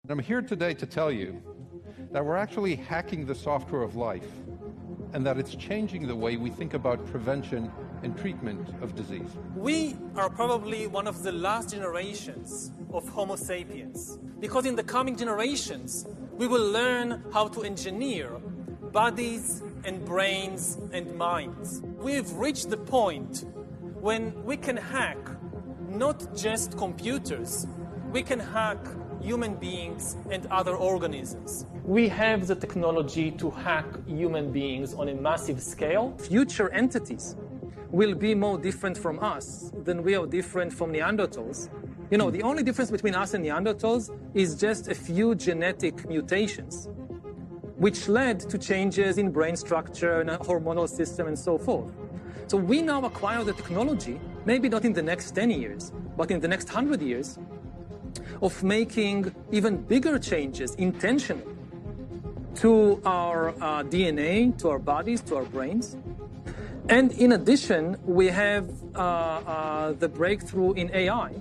I'm here today to tell you that we're actually hacking the software of life and that it's changing the way we think about prevention and treatment of disease. We are probably one of the last generations of Homo sapiens, because in the coming generations, we will learn how to engineer bodies and brains and minds. We've reached the point when we can hack not just computers, we can hack human beings and other organisms. We have the technology to hack human beings on a massive scale. Future entities will be more different from us than we are different from Neanderthals. You know, the only difference between us and Neanderthals is just a few genetic mutations, which led to changes in brain structure and a hormonal system and so forth. So we now acquire the technology, maybe not in the next 10 years, but in the next 100 years, of making even bigger changes intentionally to our DNA, to our bodies, to our brains. And in addition, we have the breakthrough in AI,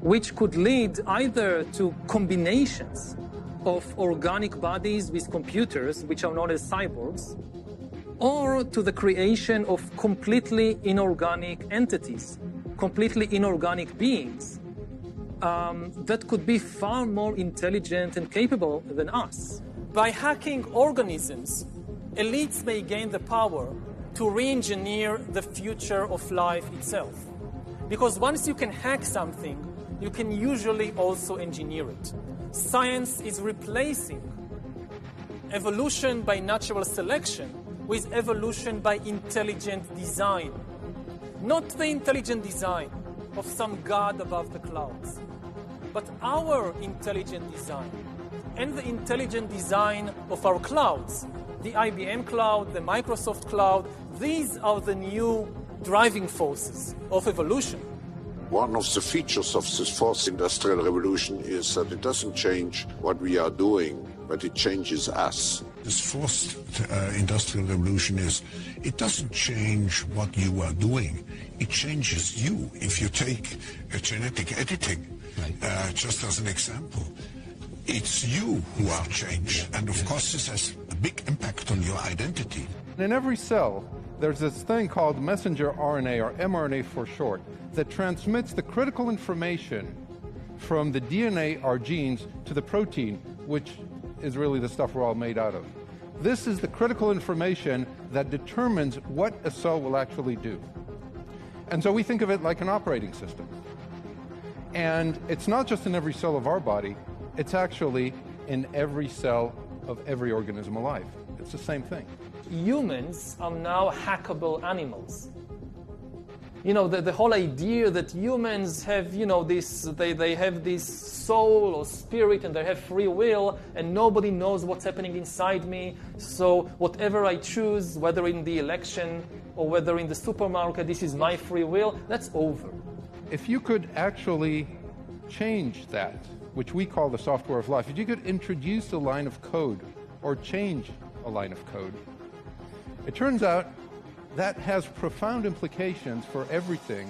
which could lead either to combinations of organic bodies with computers, which are known as cyborgs, or to the creation of completely inorganic entities, completely inorganic beings, that could be far more intelligent and capable than us. By hacking organisms, elites may gain the power to re-engineer the future of life itself. Because once you can hack something, you can usually also engineer it. Science is replacing evolution by natural selection with evolution by intelligent design. Not the intelligent design of some god above the clouds, but our intelligent design and the intelligent design of our clouds, the IBM cloud, the Microsoft cloud. These are the new driving forces of evolution. One of the features of this fourth industrial revolution is that it doesn't change what we are doing, but it changes us. This fourth industrial revolution it doesn't change what you are doing, it changes you. If you take genetic editing, just as an example, it's you who are changed. And of course this has a big impact on your identity. In every cell, there's this thing called messenger RNA, or mRNA for short, that transmits the critical information from the DNA, our genes, to the protein, which is really the stuff we're all made out of. This is the critical information that determines what a cell will actually do. And so we think of it like an operating system. And it's not just in every cell of our body, it's actually in every cell of every organism alive. It's the same thing. Humans are now hackable animals. You know, the whole idea that humans have, you know, they have this soul or spirit and they have free will and nobody knows what's happening inside me. So whatever I choose, whether in the election or whether in the supermarket, this is my free will, that's over. If you could actually change that, which we call the software of life, if you could introduce a line of code or change a line of code, it turns out that has profound implications for everything